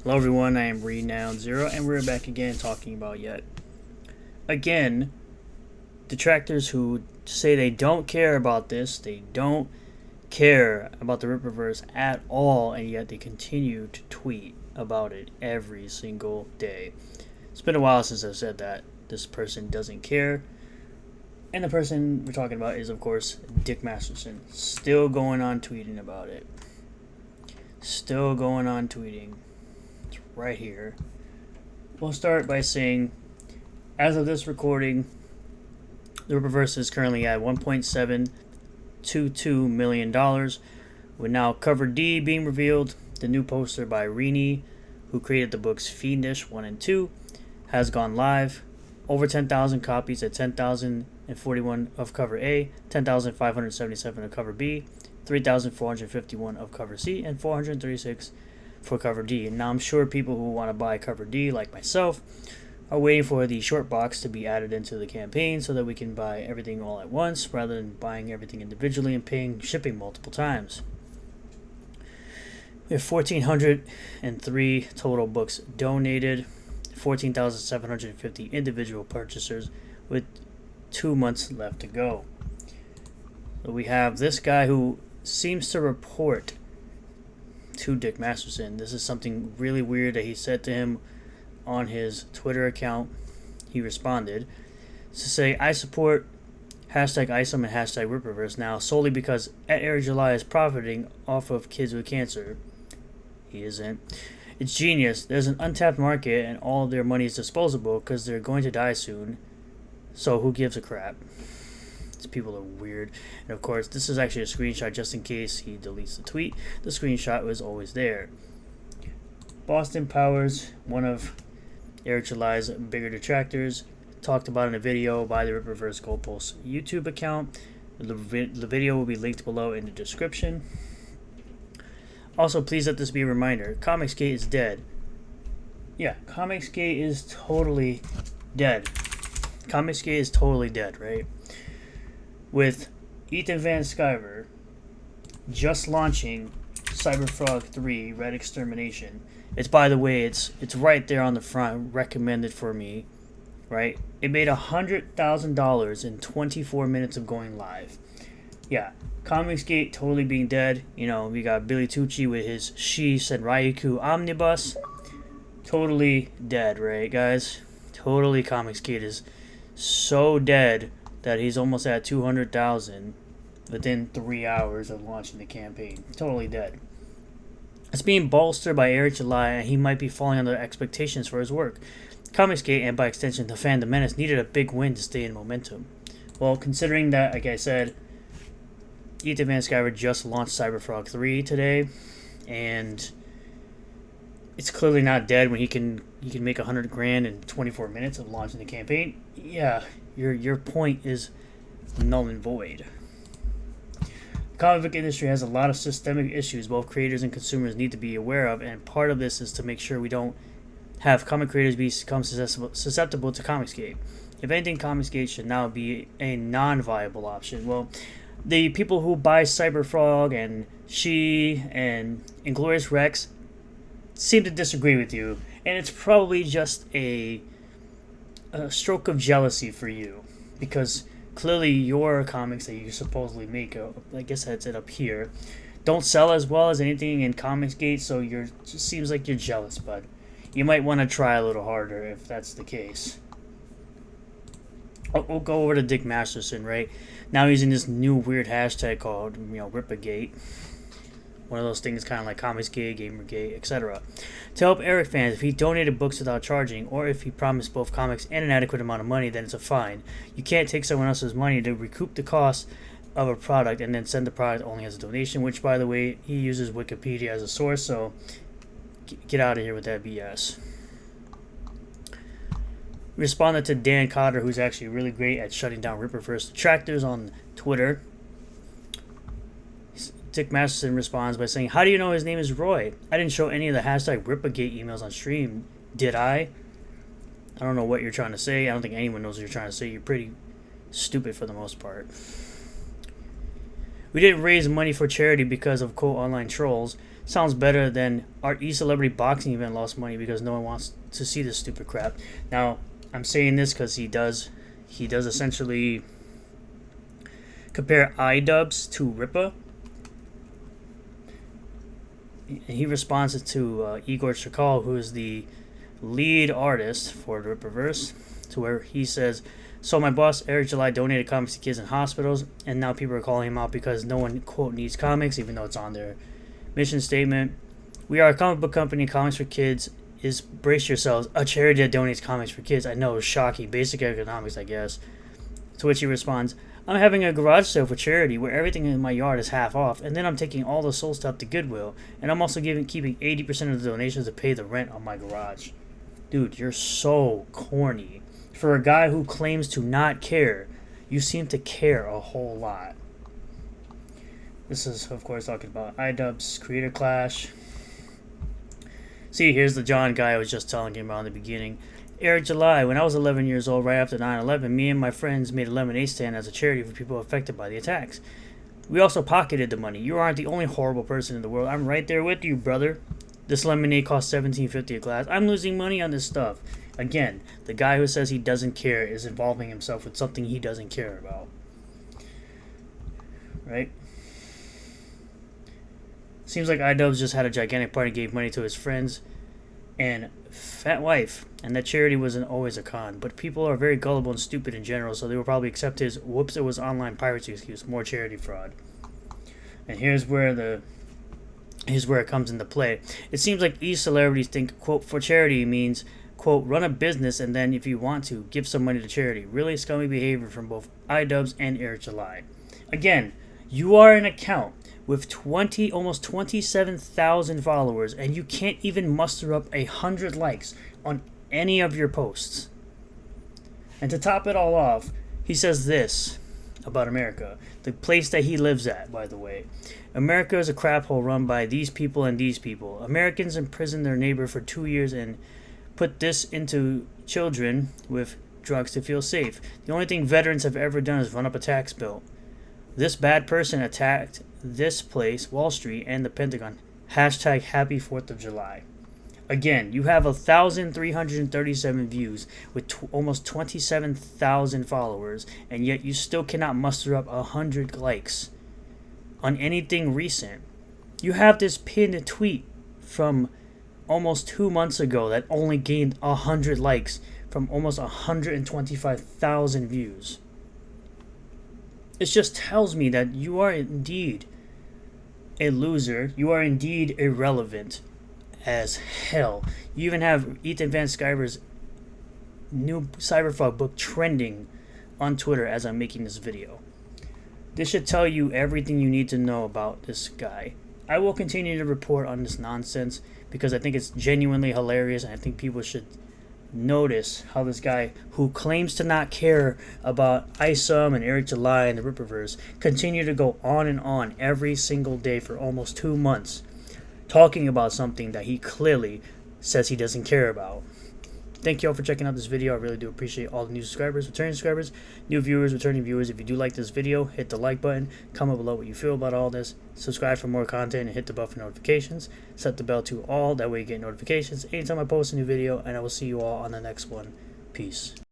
Hello everyone, I am Renowned Zero, and we're back again talking about again, detractors who say they don't care about this, they don't care about the Rippaverse at all, and yet they continue to tweet about it every single day. It's been a while since I've said that this person doesn't care, and the person we're talking about is, of course, Dick Masterson. Still going on tweeting about it. Still going on tweeting. Right here. We'll start by saying, as of this recording, the Rippaverse is currently at $1.722 million, with now Cover D being revealed. The new poster by Rini, who created the books Fiendish 1 and 2, has gone live. Over 10,000 copies at 10,041 of Cover A, 10,577 of Cover B, 3,451 of Cover C, and 436 for Cover D. And now I'm sure people who want to buy Cover D, like myself, are waiting for the short box to be added into the campaign so that we can buy everything all at once rather than buying everything individually and paying shipping multiple times. We have 1,403 total books donated, 14,750 individual purchasers, with 2 months left to go. So we have this guy who seems to report to Dick Masterson. This is something really weird that he said to him on his Twitter account. He responded to say, "I support hashtag ISOM and hashtag Rippaverse now solely because Eric July is profiting off of kids with cancer." He isn't. It's genius. There's an untapped market and all of their money is disposable because they're going to die soon. So who gives a crap? These people are weird. And of course, this is actually a screenshot just in case he deletes the tweet. The screenshot was always there. Boston Powers, one of Eric July's bigger detractors, talked about in a video by the Rippaverse Goalposts YouTube account. The video will be linked below in the description. Also, please let this be a reminder. Comicsgate is dead. Yeah, Comicsgate is totally dead. Comicsgate is totally dead, right? With Ethan Van Sciver just launching Cyberfrog 3 Red Extermination. It's, by the way, it's right there on the front, recommended for me, right? It made $100,000 in 24 minutes of going live. Yeah, Comicsgate totally being dead. You know, we got Billy Tucci with his She Said Ryuku Omnibus. Totally dead, right, guys? Totally, Comicsgate is so dead that he's almost at 200,000 within 3 hours of launching the campaign. Totally dead. It's being bolstered by Eric July, and he might be falling under expectations for his work. Comicsgate, and by extension the Phantom Menace, needed a big win to stay in momentum. Well, considering that, like I said, Ethan Van Sciver just launched Cyberfrog 3 today, and it's clearly not dead when he can make $100,000 in 24 minutes of launching the campaign. Yeah, your point is null and void. The comic book industry has a lot of systemic issues both creators and consumers need to be aware of, and part of this is to make sure we don't have comic creators become susceptible to Comicsgate. If anything, Comicsgate should now be a non-viable option. Well, the people who buy Cyberfrog and She and Inglorious Rex seem to disagree with you, and it's probably just a stroke of jealousy for you, because clearly your comics that you supposedly make, I guess that's it up here, don't sell as well as anything in Comicsgate, so it just seems like you're jealous, bud. You might want to try a little harder if that's the case. We'll go over to Dick Masterson, right? Now he's in this new weird hashtag called, Rippagate. One of those things kind of like Comicsgate, Gamergate, etc. To help Eric fans, if he donated books without charging, or if he promised both comics and an adequate amount of money, then it's a fine. You can't take someone else's money to recoup the cost of a product and then send the product only as a donation, which, by the way, he uses Wikipedia as a source, so get out of here with that BS. Responded to Dan Cotter, who's actually really great at shutting down Rippaverse detractors on Twitter. Dick Masterson responds by saying, "How do you know his name is Roy? I didn't show any of the hashtag Rippagate emails on stream, did I? I don't know what you're trying to say. I don't think anyone knows what you're trying to say. You're pretty stupid for the most part. We didn't raise money for charity because of quote online trolls. sounds better than our e-celebrity boxing event lost money because no one wants to see this stupid crap. Now, I'm saying this because he does essentially compare Idubbz to Rippa. He responds to Igor Chakal, who is the lead artist for the Rippaverse, to where he says, "So my boss Eric July donated comics to kids in hospitals, and now people are calling him out because no one, quote, needs comics, even though it's on their mission statement. We are a comic book company. Comics for kids is, brace yourselves, a charity that donates comics for kids." I know, it's shocking. Basic economics, I guess. To which he responds, "I'm having a garage sale for charity where everything in my yard is half off, and then I'm taking all the soul stuff to Goodwill, and I'm also keeping 80% of the donations to pay the rent on my garage." Dude, you're so corny. For a guy who claims to not care, you seem to care a whole lot. This is, of course, talking about Idubbz Creator Clash. See, here's the John guy I was just telling you about in the beginning. "Eric July, when I was 11 years old, right after 9/11, me and my friends made a lemonade stand as a charity for people affected by the attacks. We also pocketed the money. You aren't the only horrible person in the world. I'm right there with you, brother. This lemonade costs $17.50 a glass. I'm losing money on this stuff." Again, the guy who says he doesn't care is involving himself with something he doesn't care about. Right? Seems like Idubbz just had a gigantic party and gave money to his friends and fat wife, and that charity wasn't always a con. But people are very gullible and stupid in general, so they will probably accept his "whoops, it was online piracy" excuse. More charity fraud. And here's where it comes into play. It seems like these celebrities think, quote, "for charity" means, quote, "run a business and then, if you want to, give some money to charity." Really scummy behavior from both Idubbz and Eric July. Again, you are an account with almost 27,000 followers, and you can't even muster up 100 likes on any of your posts. And to top it all off, he says this about America, the place that he lives at, by the way. "America is a crap hole run by these people and these people. Americans imprison their neighbor for 2 years and put this into children with drugs to feel safe. The only thing veterans have ever done is run up a tax bill. This bad person attacked this place, Wall Street, and the Pentagon. Hashtag Happy 4th of July. Again, you have 1,337 views with almost 27,000 followers, and yet you still cannot muster up 100 likes on anything recent. You have this pinned tweet from almost 2 months ago that only gained 100 likes from almost 125,000 views. It just tells me that you are indeed a loser. You are indeed irrelevant as hell. You even have Ethan Van Sciver's new Cyberfrog book trending on Twitter as I'm making this video. This should tell you everything you need to know about this guy. I will continue to report on this nonsense because I think it's genuinely hilarious, and I think people should notice how this guy, who claims to not care about ISOM and Eric July and the Rippaverse, continue to go on and on every single day for almost 2 months, talking about something that he clearly says he doesn't care about. Thank you all for checking out this video. I really do appreciate all the new subscribers, returning subscribers, new viewers, returning viewers. If you do like this video, hit the like button, comment below what you feel about all this, subscribe for more content, and hit the bell for notifications. Set the bell to all, that way you get notifications anytime I post a new video, and I will see you all on the next one. Peace.